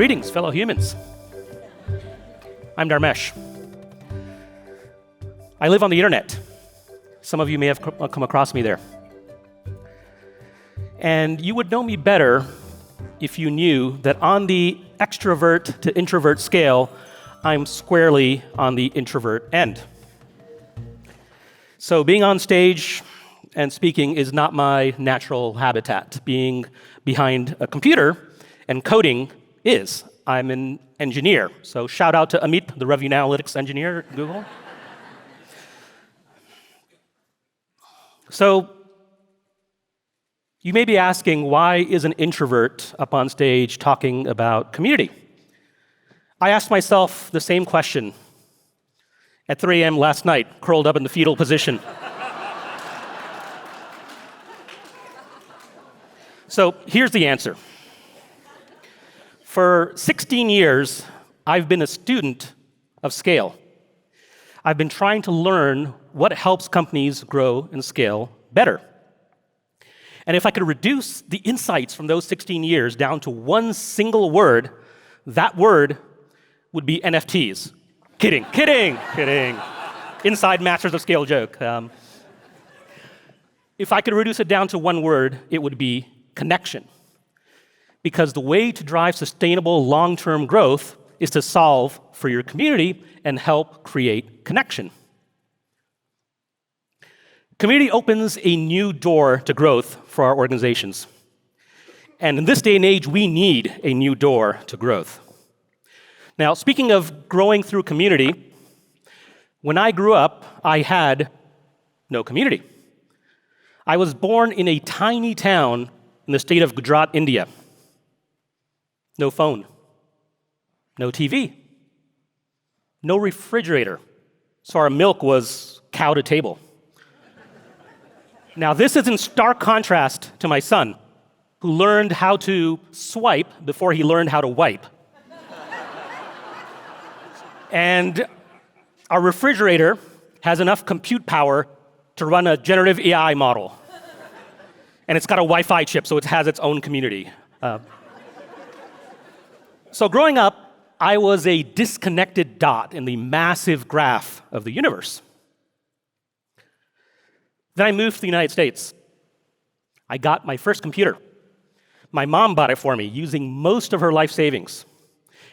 Greetings, fellow humans. I'm Dharmesh. I live on the internet. Some of you may have come across me there. And you would know me better if you knew that on the extrovert to introvert scale, I'm squarely on the introvert end. So being on stage and speaking is not my natural habitat. Being behind a computer and coding is. I'm an engineer. So shout out to Amit, the revenue analytics engineer at Google. So you may be asking, why is an introvert up on stage talking about community? I asked myself the same question at 3 a.m. last night, curled up in the fetal position. So here's the answer. For 16 years, I've been a student of scale. I've been trying to learn what helps companies grow and scale better. And if I could reduce the insights from those 16 years down to one single word, that word would be NFTs. Kidding. Inside Masters of Scale joke. If I could reduce it down to one word, it would be connection. Because the way to drive sustainable long-term growth is to solve for your community and help create connection. Community opens a new door to growth for our organizations. And in this day and age, we need a new door to growth. Now, speaking of growing through community, when I grew up, I had no community. I was born in a tiny town in the state of Gujarat, India. No phone, no TV, no refrigerator, so our milk was cow to table. Now, this is in stark contrast to my son, who learned how to swipe before he learned how to wipe. And our refrigerator has enough compute power to run a generative AI model. And it's got a Wi-Fi chip, so it has its own community. So growing up, I was a disconnected dot in the massive graph of the universe. Then I moved to the United States. I got my first computer. My mom bought it for me using most of her life savings.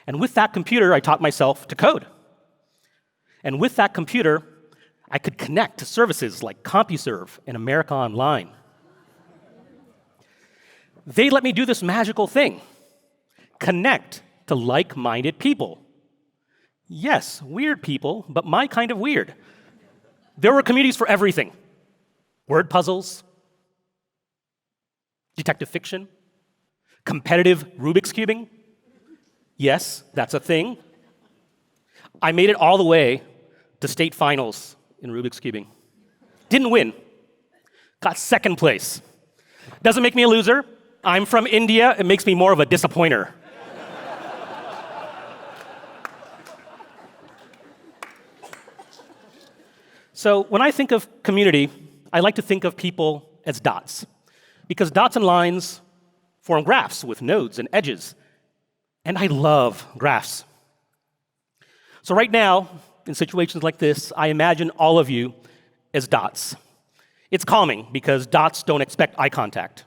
And with that computer, I taught myself to code. And with that computer, I could connect to services like CompuServe and America Online. They let me do this magical thing, connect to like-minded people. Yes, weird people, but my kind of weird. There were communities for everything. Word puzzles, detective fiction, competitive Rubik's cubing. Yes, that's a thing. I made it all the way to state finals in Rubik's cubing. Didn't win. Got second place. Doesn't make me a loser. I'm from India. It makes me more of a disappointer. So when I think of community, I like to think of people as dots, because dots and lines form graphs with nodes and edges, and I love graphs. So right now, in situations like this, I imagine all of you as dots. It's calming, because dots don't expect eye contact.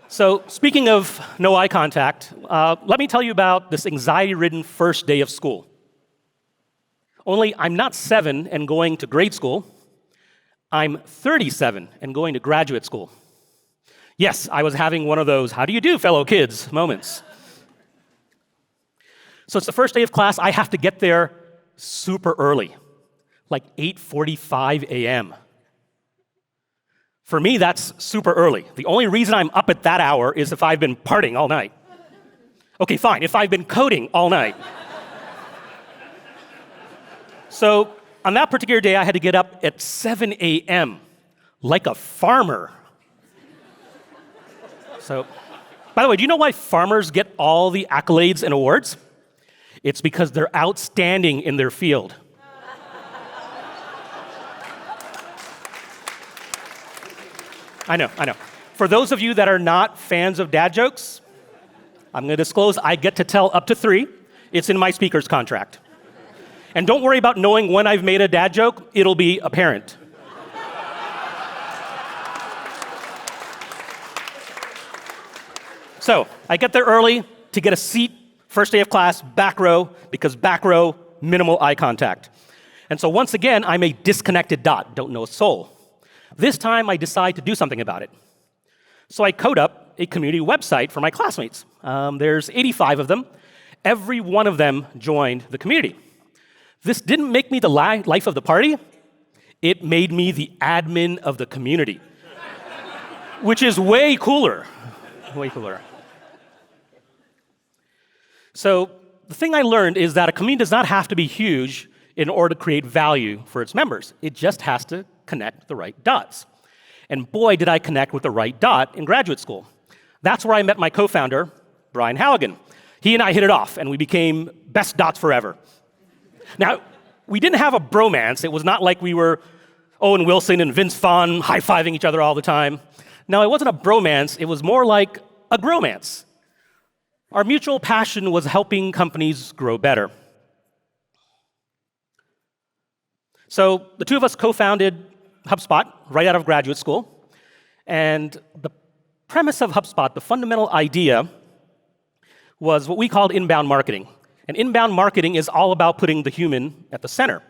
So speaking of no eye contact, let me tell you about this anxiety-ridden first day of school. Only I'm not 7 and going to grade school. I'm 37 and going to graduate school. Yes, I was having one of those, how do you do, fellow kids, moments. So it's the first day of class. I have to get there super early, like 8:45 a.m. For me, that's super early. The only reason I'm up at that hour is if I've been partying all night. Okay, fine, if I've been coding all night. So on that particular day, I had to get up at 7 a.m. like a farmer. So, by the way, do you know why farmers get all the accolades and awards? It's because they're outstanding in their field. I know. For those of you that are not fans of dad jokes, I'm going to disclose I get to tell up to 3. It's in my speaker's contract. And don't worry about knowing when I've made a dad joke. It'll be apparent. So I get there early to get a seat, first day of class, back row, because back row, minimal eye contact. And so once again, I'm a disconnected dot, don't know a soul. This time I decide to do something about it. So I code up a community website for my classmates. There's 85 of them. Every one of them joined the community. This didn't make me the life of the party. It made me the admin of the community, which is way cooler. Way cooler. So the thing I learned is that a community does not have to be huge in order to create value for its members. It just has to connect the right dots. And boy, did I connect with the right dot in graduate school. That's where I met my co-founder, Brian Halligan. He and I hit it off, and we became best dots forever. Now, we didn't have a bromance. It was not like we were Owen Wilson and Vince Vaughn high-fiving each other all the time. No, it wasn't a bromance. It was more like a gromance. Our mutual passion was helping companies grow better. So the two of us co-founded HubSpot right out of graduate school. And the premise of HubSpot, the fundamental idea, was what we called inbound marketing. And inbound marketing is all about putting the human at the center.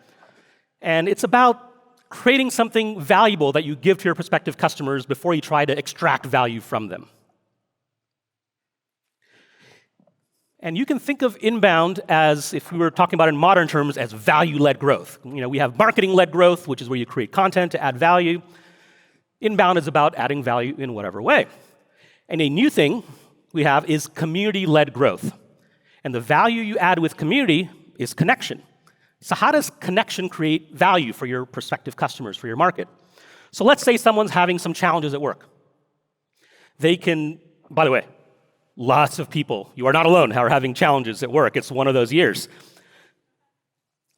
And it's about creating something valuable that you give to your prospective customers before you try to extract value from them. And you can think of inbound as, if we were talking about in modern terms, as value-led growth. We have marketing-led growth, which is where you create content to add value. Inbound is about adding value in whatever way. And a new thing we have is community-led growth. And the value you add with community is connection. So how does connection create value for your prospective customers, for your market? So let's say someone's having some challenges at work. They can, by the way, lots of people, you are not alone, who are having challenges at work. It's one of those years.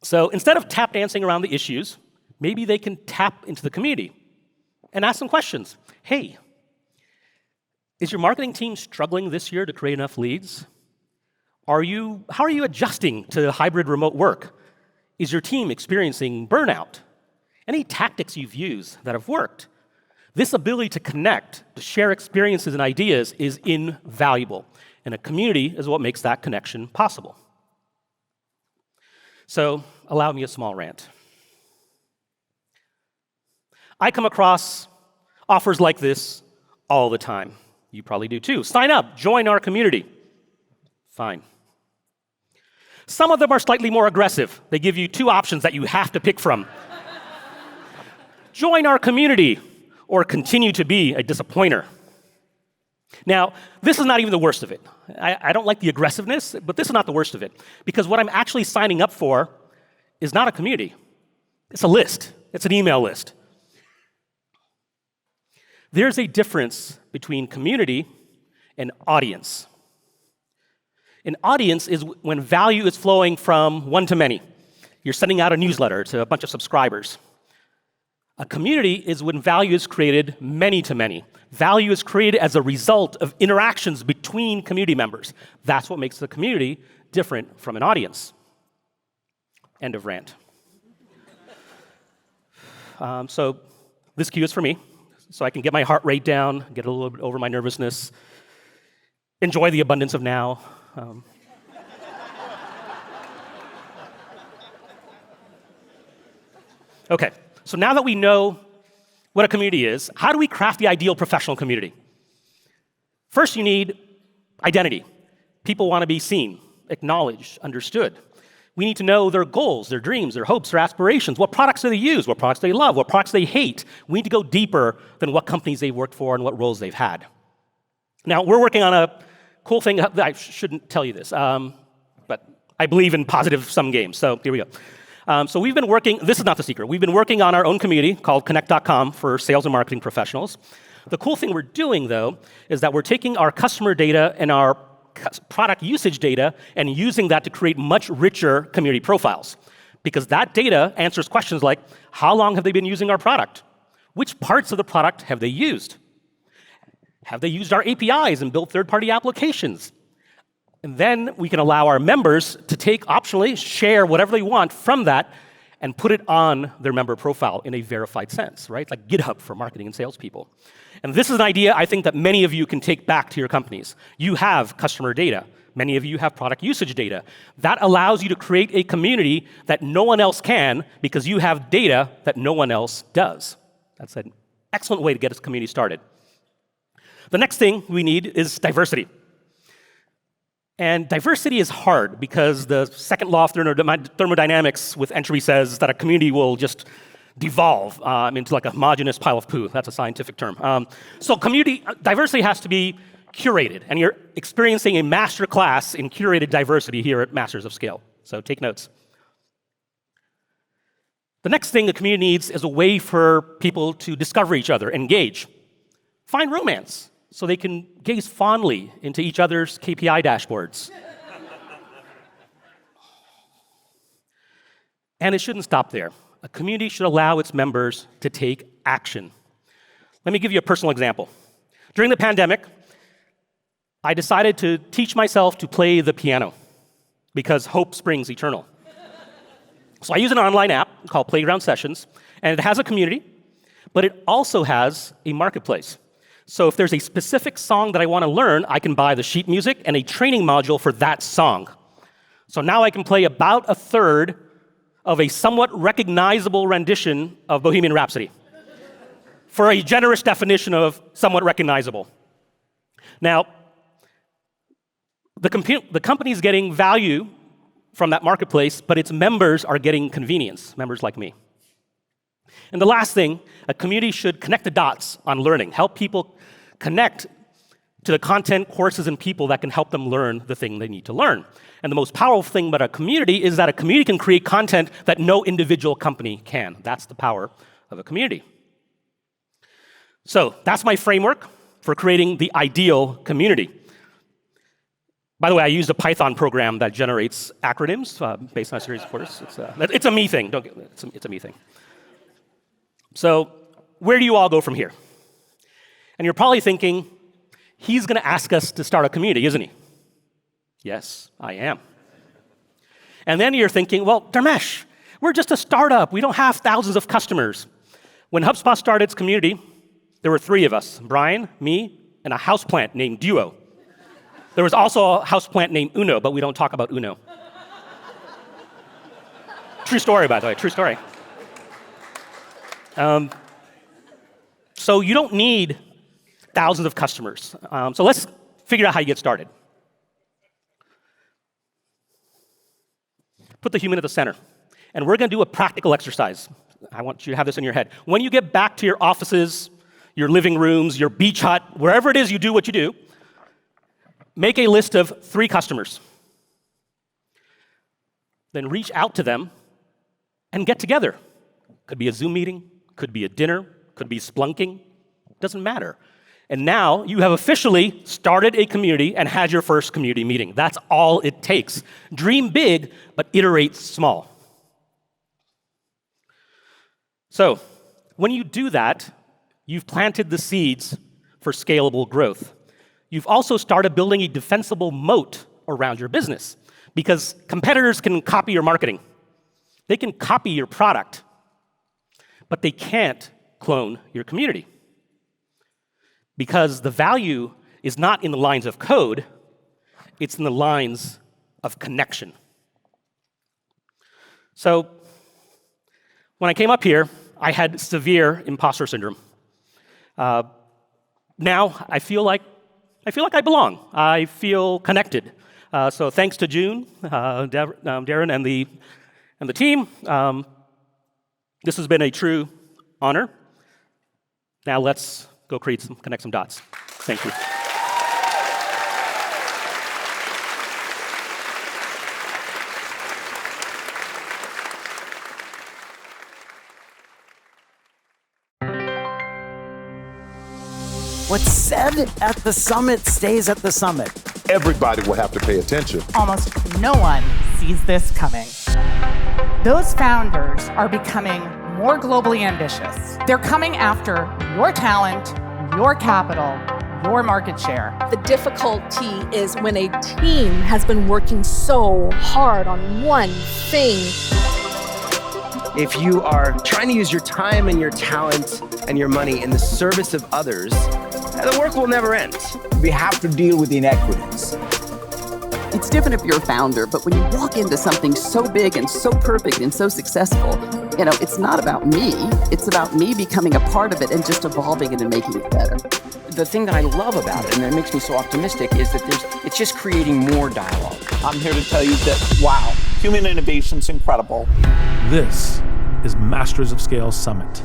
So instead of tap dancing around the issues, maybe they can tap into the community and ask some questions. Hey, is your marketing team struggling this year to create enough leads? How are you adjusting to hybrid remote work? Is your team experiencing burnout? Any tactics you've used that have worked? This ability to connect, to share experiences and ideas is invaluable. And a community is what makes that connection possible. So, allow me a small rant. I come across offers like this all the time. You probably do too. Sign up, join our community. Fine. Some of them are slightly more aggressive. They give you 2 options that you have to pick from. Join our community, or continue to be a disappointer. Now, this is not even the worst of it. I don't like the aggressiveness, but this is not the worst of it. Because what I'm actually signing up for is not a community. It's a list. It's an email list. There's a difference between community and audience. An audience is when value is flowing from one to many. You're sending out a newsletter to a bunch of subscribers. A community is when value is created many to many. Value is created as a result of interactions between community members. That's what makes the community different from an audience. End of rant. So this cue is for me, so I can get my heart rate down, get a little bit over my nervousness, enjoy the abundance of now. Okay. So now that we know what a community is, how do we craft the ideal professional community? First, you need identity. People want to be seen, acknowledged, understood. We need to know their goals, their dreams, their hopes, their aspirations. What products do they use? What products do they love? What products they hate? We need to go deeper than what companies they've worked for and what roles they've had. Now, we're working on a cool thing. I shouldn't tell you this, but I believe in positive-sum games, so here we go. So we've been working, this is not the secret, we've been working on our own community called Connect.com for sales and marketing professionals. The cool thing we're doing, though, is that we're taking our customer data and our product usage data and using that to create much richer community profiles. Because that data answers questions like, how long have they been using our product? Which parts of the product have they used? Have they used our APIs and built third-party applications? And then we can allow our members to take, optionally, share whatever they want from that and put it on their member profile in a verified sense, right? Like GitHub for marketing and salespeople. And this is an idea I think that many of you can take back to your companies. You have customer data. Many of you have product usage data. That allows you to create a community that no one else can because you have data that no one else does. That's an excellent way to get a community started. The next thing we need is diversity. And diversity is hard because the second law of thermodynamics with entropy says that a community will just devolve into like a homogeneous pile of poo. That's a scientific term. So community diversity has to be curated, and you're experiencing a master class in curated diversity here at Masters of Scale. So take notes. The next thing the community needs is a way for people to discover each other, engage, find romance, so they can gaze fondly into each other's KPI dashboards. And it shouldn't stop there. A community should allow its members to take action. Let me give you a personal example. During the pandemic, I decided to teach myself to play the piano because hope springs eternal. So I use an online app called Playground Sessions, and it has a community, but it also has a marketplace. So if there's a specific song that I want to learn, I can buy the sheet music and a training module for that song. So now I can play about a third of a somewhat recognizable rendition of Bohemian Rhapsody for a generous definition of somewhat recognizable. Now, the company's getting value from that marketplace, but its members are getting convenience, members like me. And the last thing, a community should connect the dots on learning, help people connect to the content, courses, and people that can help them learn the thing they need to learn. And the most powerful thing about a community is that a community can create content that no individual company can. That's the power of a community. So that's my framework for creating the ideal community. By the way, I used a Python program that generates acronyms based on a series of courses. It's a me thing. It's a me thing. So where do you all go from here? And you're probably thinking, he's going to ask us to start a community, isn't he? Yes, I am. And then you're thinking, well, Dharmesh, we're just a startup. We don't have thousands of customers. When HubSpot started its community, there were 3 of us, Brian, me, and a houseplant named Duo. There was also a houseplant named Uno, but we don't talk about Uno. True story, by the way, true story. So you don't need thousands of customers. So let's figure out how you get started. Put the human at the center. And we're going to do a practical exercise. I want you to have this in your head. When you get back to your offices, your living rooms, your beach hut, wherever it is you do what you do, make a list of 3 customers. Then reach out to them and get together. Could be a Zoom meeting, could be a dinner, could be splunking, doesn't matter. And now you have officially started a community and had your first community meeting. That's all it takes. Dream big, but iterate small. So when you do that, you've planted the seeds for scalable growth. You've also started building a defensible moat around your business because competitors can copy your marketing. They can copy your product, but they can't clone your community. Because the value is not in the lines of code, it's in the lines of connection. So when I came up here, I had severe imposter syndrome. Now I feel like I belong. I feel connected. So thanks to June, Darren, and the team, this has been a true honor. Now let's go connect some dots. Thank you. What's said at the summit stays at the summit. Everybody will have to pay attention. Almost no one sees this coming. Those founders are becoming more globally ambitious. They're coming after your talent, your capital, your market share. The difficulty is when a team has been working so hard on one thing. If you are trying to use your time and your talent and your money in the service of others, the work will never end. We have to deal with inequities. It's different if you're a founder, but when you walk into something so big and so perfect and so successful, it's not about me. It's about me becoming a part of it and just evolving it and making it better. The thing that I love about it and that makes me so optimistic is that it's just creating more dialogue. I'm here to tell you that, wow, human innovation's incredible. This is Masters of Scale Summit.